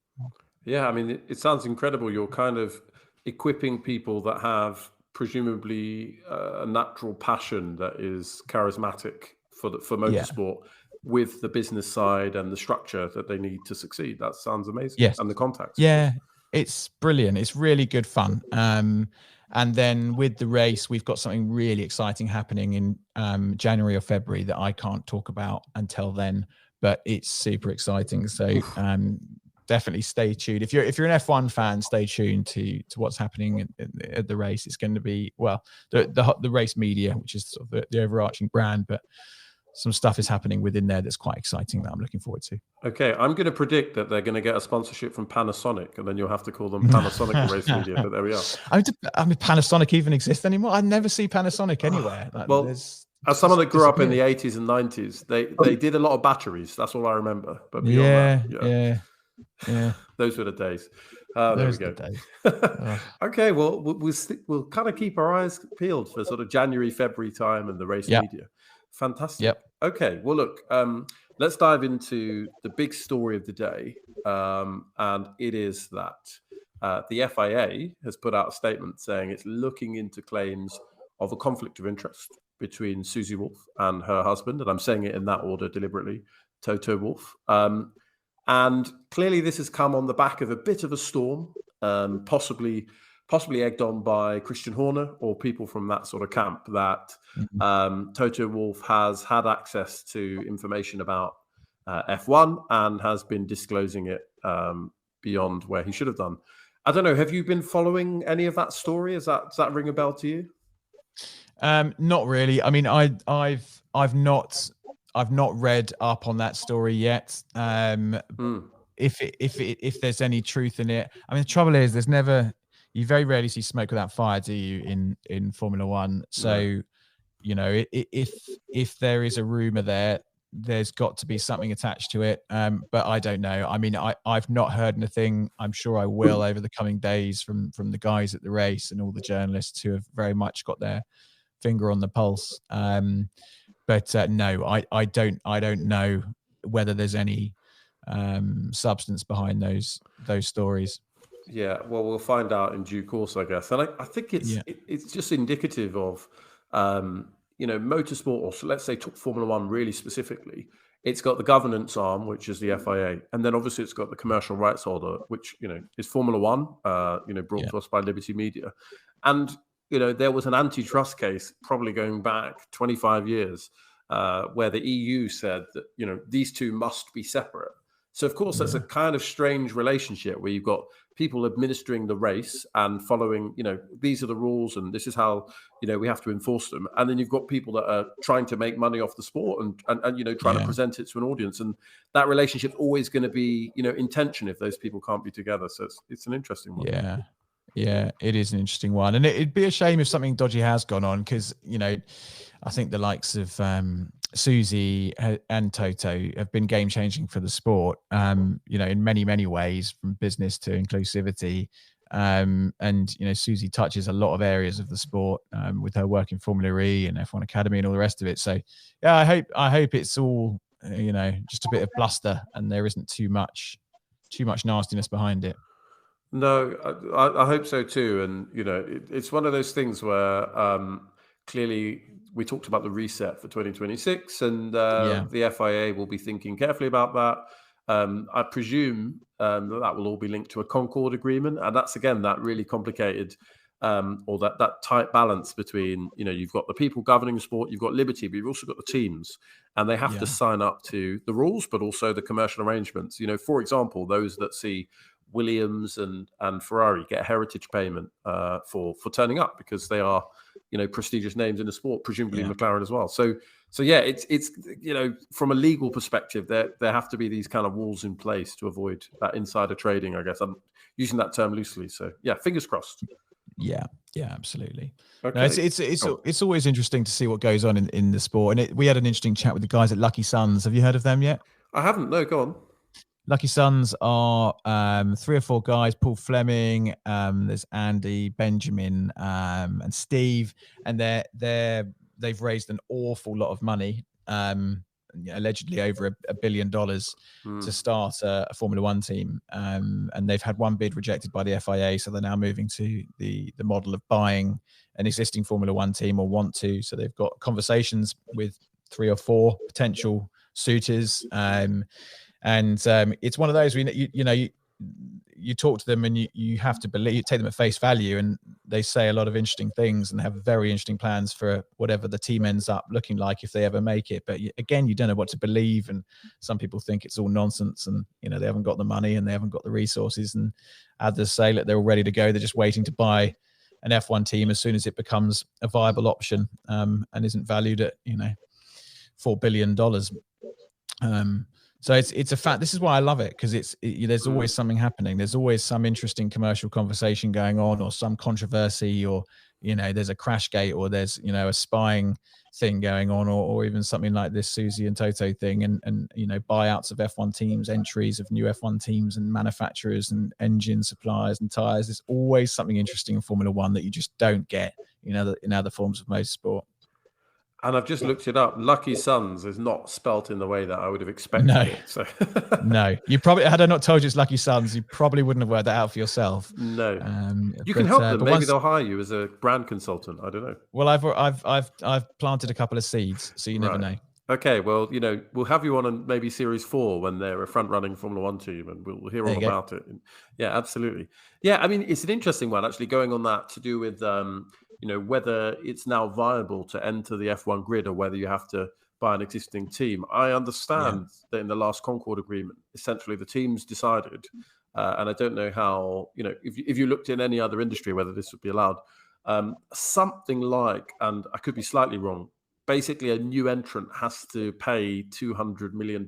Yeah, I mean, it sounds incredible. You're kind of equipping people that have presumably a natural passion that is charismatic for motorsport with the business side and the structure that they need to succeed. That sounds amazing. Yes. And the contacts. Yeah, it's brilliant. It's really good fun. And then with the race, we've got something really exciting happening in January or February that I can't talk about until then, but it's super exciting. So definitely stay tuned. If you're an F1 fan, stay tuned to what's happening at the race. It's going to be, well, the race media, which is sort of the overarching brand, but some stuff is happening within there that's quite exciting that I'm looking forward to. Okay, I'm going to predict that they're going to get a sponsorship from Panasonic, and then you'll have to call them Panasonic Race Media. But there we are. I mean, Panasonic even exists anymore? I never see Panasonic anywhere. Well, as someone that grew up in the 80s and 90s, they did a lot of batteries. That's all I remember. But beyond that, yeah, those were the days. There we go. Okay, well, we'll kind of keep our eyes peeled for sort of January, February time and the race media. Fantastic. Yep. Okay, well, look, let's dive into the big story of the day. And it is that the FIA has put out a statement saying it's looking into claims of a conflict of interest between Susie Wolff and her husband. And I'm saying it in that order deliberately, Toto Wolff. And clearly this has come on the back of a bit of a storm, possibly egged on by Christian Horner or people from that sort of camp, that Toto Wolff has had access to information about F1 and has been disclosing it beyond where he should have done. I don't know. Have you been following any of that story? Does that ring a bell to you? Not really. I mean, I've not read up on that story yet. If there's any truth in it, I mean, the trouble is you very rarely see smoke without fire, do you, in Formula One? So, if there is a rumor there's got to be something attached to it. But I don't know. I mean, I've not heard anything. I'm sure I will over the coming days from the guys at the race and all the journalists who have very much got their finger on the pulse. But no, I don't know whether there's any substance behind those stories. Yeah, well, we'll find out in due course, I guess. And I think it's just indicative of motorsport, or let's say Formula One really specifically, it's got the governance arm, which is the FIA, and then obviously it's got the commercial rights holder, which is Formula One, brought to us by Liberty Media, and there was an antitrust case probably going back 25 years where the EU said that these two must be separate. So of course that's a kind of strange relationship where you've got people administering the race and following, these are the rules and this is how, we have to enforce them. And then you've got people that are trying to make money off the sport and trying to present it to an audience. And that relationship's always going to be, in tension if those people can't be together. So it's an interesting one. Yeah, it is an interesting one. And it'd be a shame if something dodgy has gone on because, I think the likes of Susie and Toto have been game changing for the sport, in many, many ways, from business to inclusivity. And Susie touches a lot of areas of the sport with her work in Formula E and F1 Academy and all the rest of it. So yeah, I hope it's all, just a bit of bluster and there isn't too much nastiness behind it. No, I hope so too. And, it's one of those things where clearly we talked about the reset for 2026 and the FIA will be thinking carefully about that. I presume that will all be linked to a Concord agreement. And that's, again, that really complicated or that tight balance between, you've got the people governing the sport, you've got Liberty, but you've also got the teams. And they have to sign up to the rules, but also the commercial arrangements. For example, those that see Williams and Ferrari get a heritage payment for turning up because they are, prestigious names in the sport, presumably McLaren as well. So yeah, it's from a legal perspective, there have to be these kind of walls in place to avoid that insider trading, I guess. I'm using that term loosely. So yeah, fingers crossed. Yeah, absolutely. Okay. No, it's always interesting to see what goes on in the sport. And we had an interesting chat with the guys at Lucky Sons. Have you heard of them yet? I haven't. No, go on. Lucky Sons are 3 or 4 guys, Paul Fleming, there's Andy, Benjamin, and Steve, and they've raised an awful lot of money, allegedly over $1 billion to start a Formula One team. And they've had one bid rejected by the FIA, so they're now moving to the model of buying an existing Formula One team or want to. So they've got conversations with 3 or 4 potential suitors. And it's one of those you talk to them and you have to believe, take them at face value, and they say a lot of interesting things and have very interesting plans for whatever the team ends up looking like if they ever make it. But again, you don't know what to believe, and some people think it's all nonsense and they haven't got the money and they haven't got the resources, and others say that they're all ready to go, they're just waiting to buy an F1 team as soon as it becomes a viable option, and isn't valued at $4 billion. So it's a fact. This is why I love it, because there's always something happening. There's always some interesting commercial conversation going on, or some controversy, or there's a crash gate, or there's a spying thing going on, or even something like this Susie and Toto thing, and buyouts of F1 teams, entries of new F1 teams, and manufacturers and engine suppliers and tires. There's always something interesting in Formula One that you just don't get in other forms of motorsport. And I've just looked it up. Lucky Sons is not spelt in the way that I would have expected. No, it, so. No. You probably, had I not told you it's Lucky Sons, you probably wouldn't have worked that out for yourself. No, you can help them. Maybe they'll hire you as a brand consultant. I don't know. Well, I've planted a couple of seeds, so you never know. Okay, well, we'll have you on maybe Series 4 when they're a front-running Formula One team, and we'll hear all about it. Yeah, absolutely. Yeah, I mean, it's an interesting one actually. Going on that to do with whether it's now viable to enter the F1 grid or whether you have to buy an existing team. I understand that in the last Concord agreement, essentially the teams decided, and I don't know how, if you looked in any other industry, whether this would be allowed, something like, and I could be slightly wrong, basically a new entrant has to pay $200 million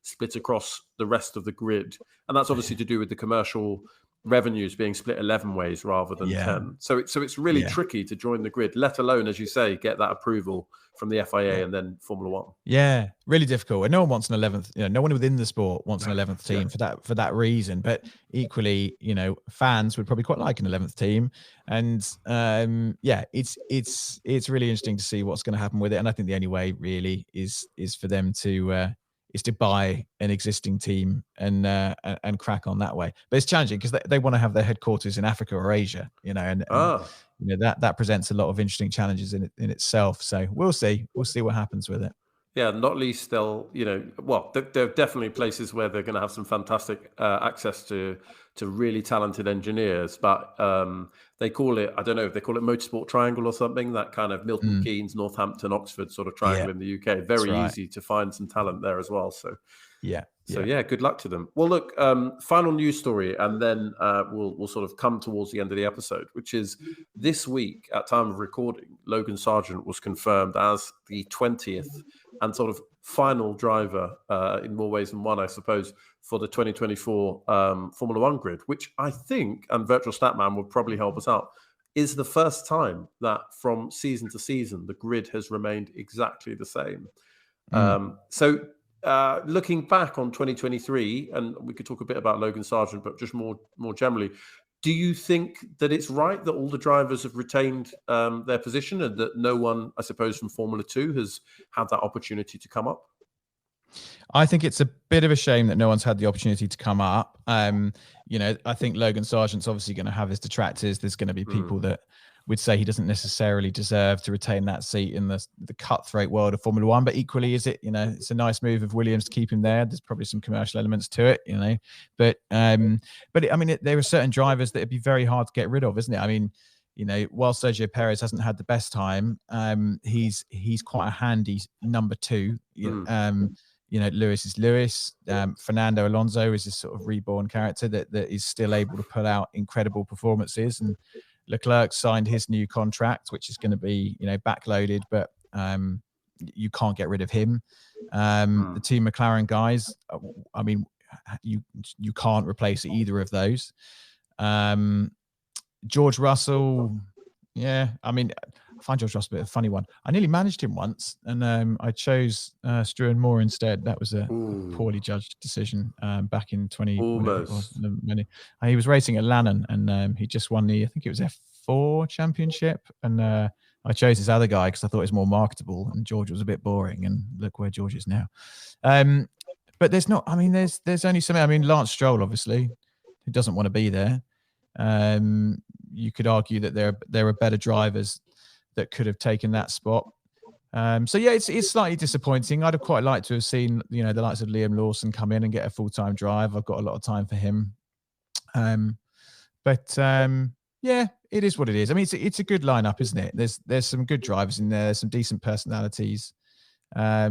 split across the rest of the grid. And that's obviously to do with the commercial revenues being split 11 ways rather than 10. So it's really tricky to join the grid, let alone, as you say, get that approval from the FIA and then Formula One. Yeah, really difficult. And no one wants an 11th, no one within the sport wants an 11th team for that reason. But equally, fans would probably quite like an 11th team. And it's really interesting to see what's going to happen with it. And I think the only way really is for them to buy an existing team and crack on that way. But it's challenging because they want to have their headquarters in Africa or Asia, and that presents a lot of interesting challenges in itself. So we'll see what happens with it. Yeah, not least they'll, well, there are definitely places where they're going to have some fantastic access to really talented engineers, but they call it, I don't know if they call it Motorsport Triangle or something, that kind of Milton Mm, Keynes, Northampton, Oxford sort of yeah, triangle in the UK. that's Very right. easy to find some talent there as well. Yeah, So yeah. yeah, good luck to them. Well, look, final news story, and then we'll sort of come towards the end of the episode, which is this week at time of recording, Logan Sargent was confirmed as the 20th and sort of final driver in more ways than one, I suppose, for the 2024 Formula One grid, which I think, and Virtual Statman would probably help us out, is the first time that from season to season the grid has remained exactly the same. Mm. Looking back on 2023, and we could talk a bit about Logan Sargent, but just more generally, do you think that it's right that all the drivers have retained their position and that no one, I suppose, from Formula 2 has had that opportunity to come up? I think it's a bit of a shame that no one's had the opportunity to come up. I think Logan Sargent's obviously going to have his detractors. There's going to be people that would say he doesn't necessarily deserve to retain that seat in the cutthroat world of Formula One. But equally, is it, it's a nice move of Williams to keep him there. There's probably some commercial elements to it, but there are certain drivers that it'd be very hard to get rid of, isn't it? I mean, while Sergio Perez hasn't had the best time, he's quite a handy number two. Lewis is Lewis. Fernando Alonso is this sort of reborn character that is still able to put out incredible performances. And Leclerc signed his new contract, which is going to be, backloaded, but you can't get rid of him. The two McLaren guys, I mean, you can't replace either of those. George Russell, yeah, I mean, I find George Russell a bit of a funny one. I nearly managed him once, and I chose Struan Moore instead. That was a poorly judged decision back in 20. Almost. He was racing at Lannon, and he just won I think it was F4 championship, and I chose this other guy because I thought it was more marketable, and George was a bit boring, and look where George is now. But there's not. I mean, there's only something. I mean, Lance Stroll, obviously, who doesn't want to be there. You could argue that there are better drivers that could have taken that spot. So yeah, it's slightly disappointing. I'd have quite liked to have seen, the likes of Liam Lawson come in and get a full-time drive. I've got a lot of time for him. Yeah, it is what it is. I mean, it's a good lineup, isn't it? There's some good drivers in there. There's some decent personalities. Yeah,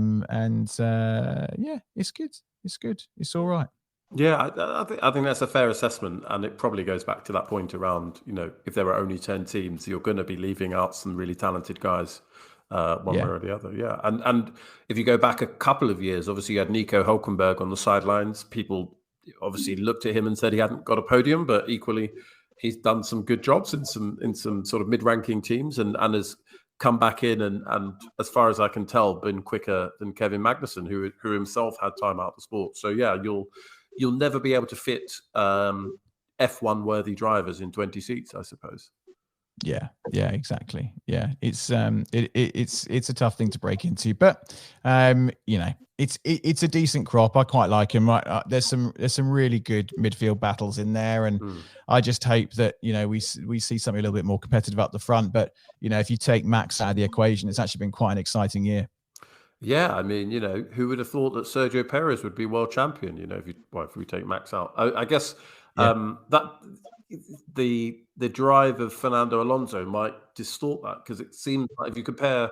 it's good. It's good. It's all right. Yeah, I think that's a fair assessment, and it probably goes back to that point around, if there are only 10 teams, you're going to be leaving out some really talented guys, one way or the other. Yeah, and if you go back a couple of years, obviously you had Nico Hülkenberg on the sidelines. People obviously looked at him and said he hadn't got a podium, but equally he's done some good jobs in some sort of mid-ranking teams, and has come back in and as far as I can tell, been quicker than Kevin Magnussen, who himself had time out of the sport. So yeah, you'll never be able to fit F1 worthy drivers in 20 seats, I suppose. Yeah, exactly. Yeah, it's a tough thing to break into, but it's a decent crop. I quite like him. Right, there's some really good midfield battles in there, and I just hope that we see something a little bit more competitive up the front. But if you take Max out of the equation, it's actually been quite an exciting year. Yeah, I mean, who would have thought that Sergio Perez would be world champion? If we take Max out, I guess that the drive of Fernando Alonso might distort that, because it seems like if you compare,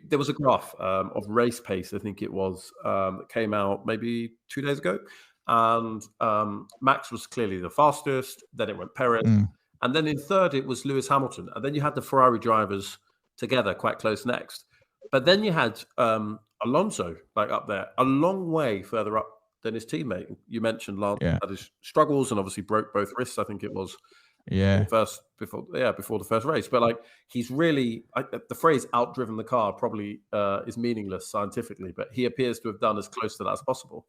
there was a graph of race pace, I think it was, that came out maybe 2 days ago, and Max was clearly the fastest. Then it went Perez, and then in third it was Lewis Hamilton, and then you had the Ferrari drivers together quite close next. But then you had Alonso up there, a long way further up than his teammate. You mentioned Lance had his struggles and obviously broke both wrists. I think it was before the first race. But he's really, the phrase "outdriven the car" probably is meaningless scientifically, but he appears to have done as close to that as possible.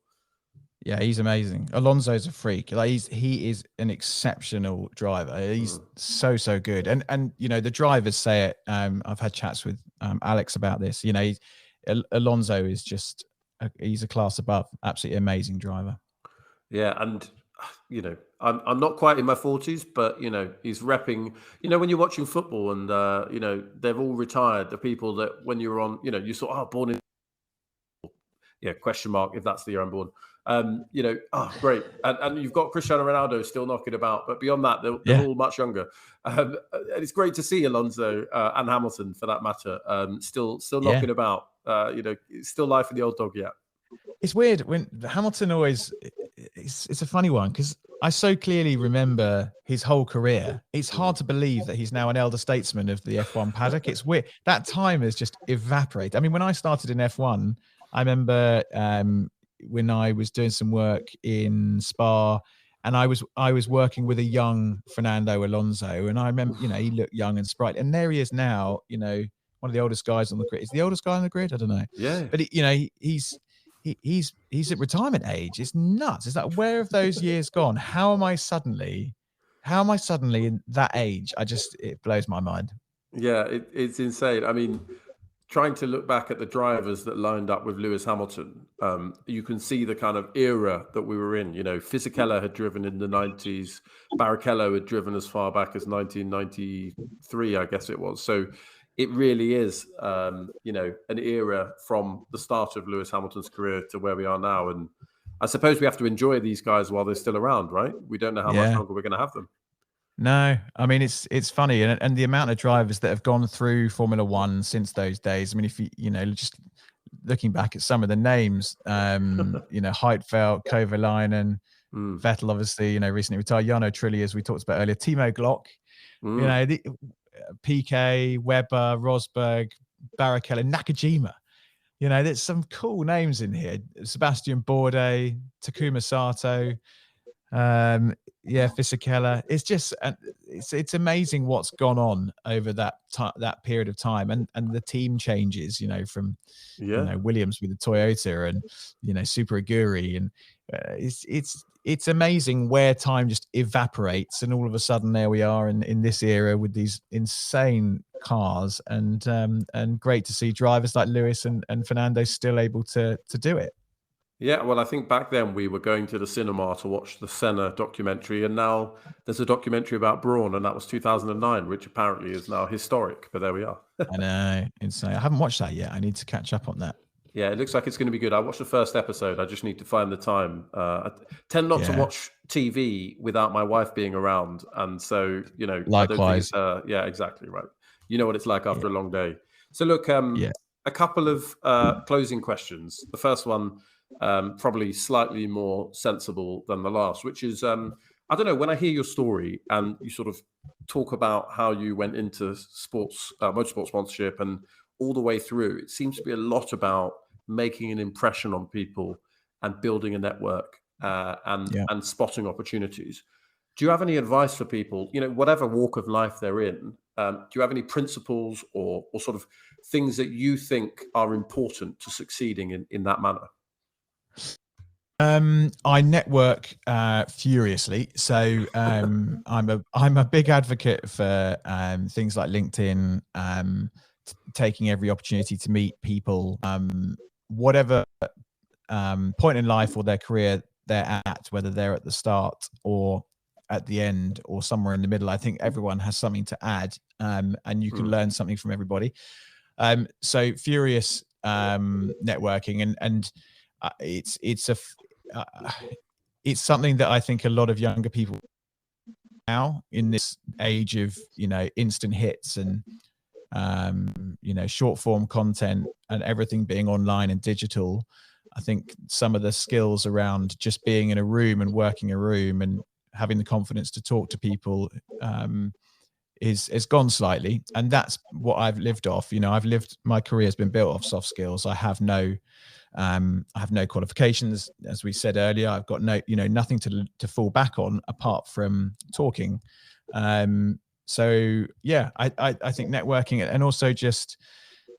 Yeah, he's amazing. Alonso's a freak. He is an exceptional driver. He's so good. And the drivers say it. I've had chats with Alex about this. Alonso is just he's a class above. Absolutely amazing driver. Yeah, and I'm not quite in my 40s, but he's repping. When you're watching football and they've all retired. The people that when you were on, you saw born in Yeah, question mark if that's the year I'm born. Great. And you've got Cristiano Ronaldo still knocking about, but beyond that, they're Yeah. all much younger. And it's great to see Alonso and Hamilton, for that matter, still knocking about. It's still life in the old dog yet. It's weird when Hamilton always. It's a funny one because I so clearly remember his whole career. It's hard to believe that he's now an elder statesman of the F1 paddock. It's weird. That time has just evaporated. I mean, when I started in F1, I remember when I was doing some work in Spa, and I was working with a young Fernando Alonso, and I remember, he looked young and sprightly, and there he is now, one of the oldest guys on the grid. Is the oldest guy on the grid? I don't know. Yeah. But he's at retirement age. It's nuts. It's like, where have those years gone? How am I suddenly in that age? It blows my mind. Yeah, it's insane. I mean, trying to look back at the drivers that lined up with Lewis Hamilton, you can see the kind of era that we were in. Fisichella had driven in the 90s. Barrichello had driven as far back as 1993, I guess it was. So it really is, an era from the start of Lewis Hamilton's career to where we are now. And I suppose we have to enjoy these guys while they're still around, right? We don't know how much longer we're going to have them. No, I mean, it's funny. And the amount of drivers that have gone through Formula One since those days. I mean, if just looking back at some of the names, Heidfeld, Kovalainen, Vettel, obviously, recently retired, Jarno Trulli, as we talked about earlier, Timo Glock, PK, Webber, Rosberg, Barrichello, Nakajima. There's some cool names in here. Sebastian Bourdais, Takuma Sato, Fisichella. It's just it's amazing what's gone on over that period of time, and the team changes. From Williams with the Toyota and Super Aguri, and it's amazing where time just evaporates, and all of a sudden there we are in this era with these insane cars, and great to see drivers like Lewis and Fernando still able to do it. Yeah, well, I think back then we were going to the cinema to watch the Senna documentary, and now there's a documentary about Brawn, and that was 2009, which apparently is now historic, but there we are. I know, insane. I haven't watched that yet. I need to catch up on that. Yeah, it looks like it's going to be good. I watched the first episode. I just need to find the time. I tend not to watch TV without my wife being around. And so, likewise. I don't think yeah, exactly right. You know what it's like after a long day. So look, a couple of closing questions. The first one, probably slightly more sensible than the last, which is, I don't know, when I hear your story and you sort of talk about how you went into sports, motorsport sponsorship and all the way through, it seems to be a lot about making an impression on people and building a network and spotting opportunities. Do you have any advice for people, whatever walk of life they're in? Do you have any principles or sort of things that you think are important to succeeding in that manner? I network furiously, so I'm a big advocate for things like LinkedIn, taking every opportunity to meet people, whatever point in life or their career they're at, whether they're at the start or at the end or somewhere in the middle. I think everyone has something to add, and you can learn something from everybody. So furious networking, and it's something that I think a lot of younger people now in this age of instant hits and short form content and everything being online and digital. I think some of the skills around just being in a room and working a room and having the confidence to talk to people is gone slightly, and that's what I've lived off. My career has been built off soft skills. I have no qualifications, as we said earlier. I've got nothing to fall back on apart from talking. So yeah, I think networking and also just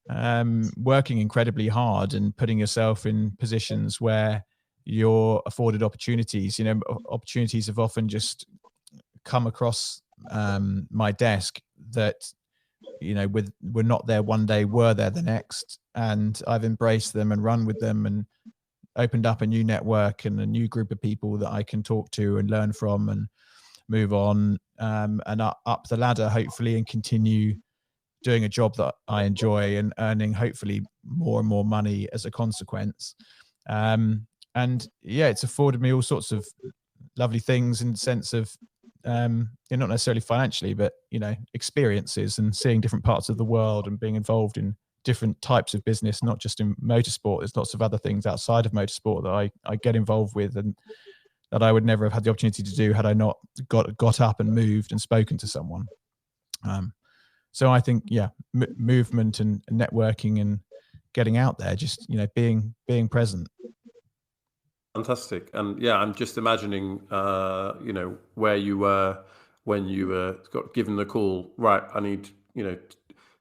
working incredibly hard and putting yourself in positions where you're afforded opportunities. Opportunities have often just come across my desk that were not there one day, were there the next, and I've embraced them and run with them and opened up a new network and a new group of people that I can talk to and learn from and move on and up the ladder, hopefully, and continue doing a job that I enjoy and earning hopefully more and more money as a consequence. And yeah, it's afforded me all sorts of lovely things in the sense of, not necessarily financially, but, experiences and seeing different parts of the world and being involved in different types of business, not just in motorsport. There's lots of other things outside of motorsport that I get involved with and that I would never have had the opportunity to do had I not got up and moved and spoken to someone. So I think, movement and networking and getting out there, just, being present. Fantastic. And yeah, I'm just imagining, where you were when you got given the call, right, I need,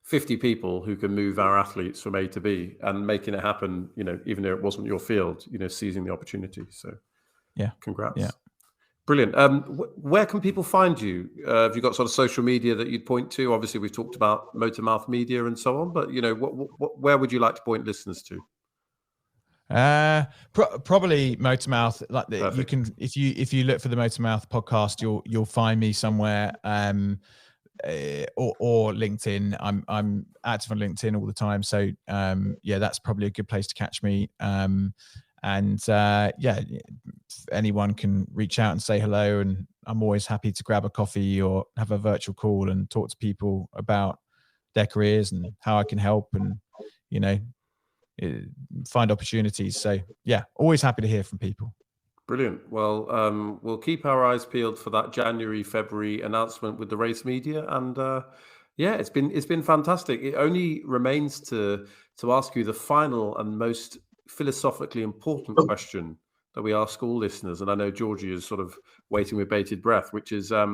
50 people who can move our athletes from A to B, and making it happen, even though it wasn't your field, seizing the opportunity. So yeah, congrats. Yeah. Brilliant. Where can people find you? Have you got sort of social media that you'd point to? Obviously, we've talked about Motormouth Media and so on, but where would you like to point listeners to? Probably Motormouth. Like Perfect. you can, if you look for the Motormouth podcast, you'll find me somewhere. Or LinkedIn. I'm active on LinkedIn all the time, so that's probably a good place to catch me. Anyone can reach out and say hello, and I'm always happy to grab a coffee or have a virtual call and talk to people about their careers and how I can help and find opportunities. So always happy to hear from people. Brilliant. Well, we'll keep our eyes peeled for that January, February announcement with the race media, and it's been fantastic. It only remains to ask you the final and most philosophically important question that we ask all listeners, and I know Georgie is sort of waiting with bated breath, which is, I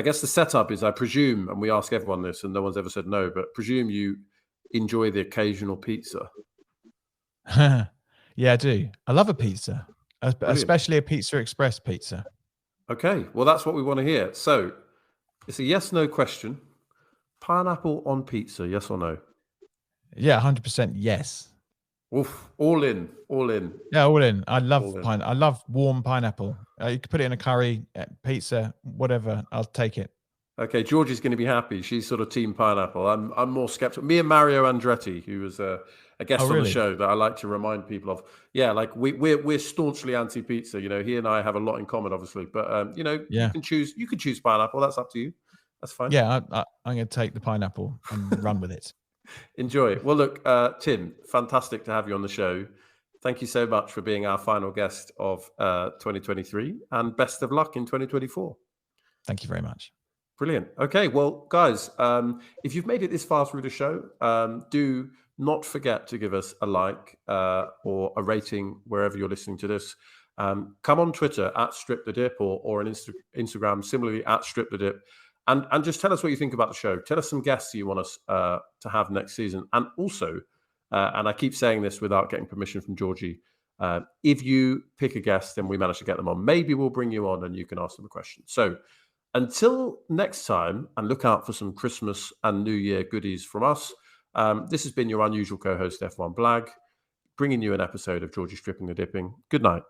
guess the setup is, I presume, and we ask everyone this, and no one's ever said no, but presume you enjoy the occasional pizza. Yeah, I do. I love a pizza. Especially a Pizza Express pizza. Okay, well, that's what we want to hear. So it's a yes/no question. Pineapple on pizza, yes or no? Yeah, 100% yes. Oof, all in. Yeah, all in. I love I love warm pineapple. You can put it in a curry, pizza, whatever. I'll take it. Okay, Georgie's going to be happy. She's sort of team pineapple. I'm more skeptical. Me and Mario Andretti, who was a guest on the show that I like to remind people of. Yeah, like we're staunchly anti-pizza. He and I have a lot in common, obviously. But you can choose. You can choose pineapple. That's up to you. That's fine. Yeah, I'm going to take the pineapple and run with it. Enjoy it. Well, look, Tim, fantastic to have you on the show. Thank you so much for being our final guest of 2023, and best of luck in 2024. Thank you very much. Brilliant. Okay, well, guys, if you've made it this far through the show, do not forget to give us a like or a rating wherever you're listening to this. Come on Twitter @StripTheDip or on Instagram, similarly @StripTheDip, and just tell us what you think about the show. Tell us some guests you want us to have next season. And also, and I keep saying this without getting permission from Georgie, if you pick a guest and we manage to get them on, maybe we'll bring you on and you can ask them a question. So until next time, and look out for some Christmas and New Year goodies from us. This has been your unusual co-host, F1 Blag, bringing you an episode of Georgie Stripping the Dipping. Good night.